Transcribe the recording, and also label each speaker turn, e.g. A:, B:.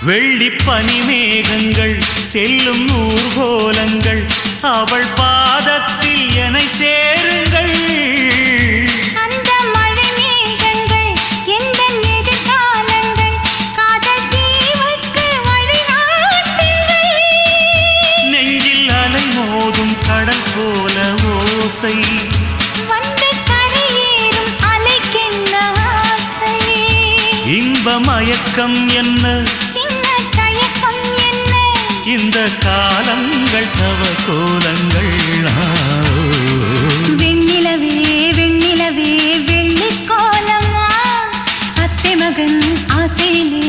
A: வெள்ளி பனிமேகங்கள் செல்லும் ஊர்கோலங்கள் அவள் பாதத்தில் என்னை சேருங்கள்.
B: அந்த மழை மேகங்கள் எந்த எதிர்காலங்கள் காதல் தீவுக்கு வழிகாட்டுங்கள்.
A: நெஞ்சில் அலை மோதும் கடல் போல ஓசை
B: வந்து கரையேறும் அலைக்கென்ன ஆசை.
A: இன்ப மயக்கம் என்ன
B: சின்ன தயக்கம் என்ன
A: இந்த காலங்கள் தவ கோலங்கள்.
B: வெண்ணிலவே வெண்ணிலவே வெள்ளி கோலமா அத்தை மகன் ஆசையிலே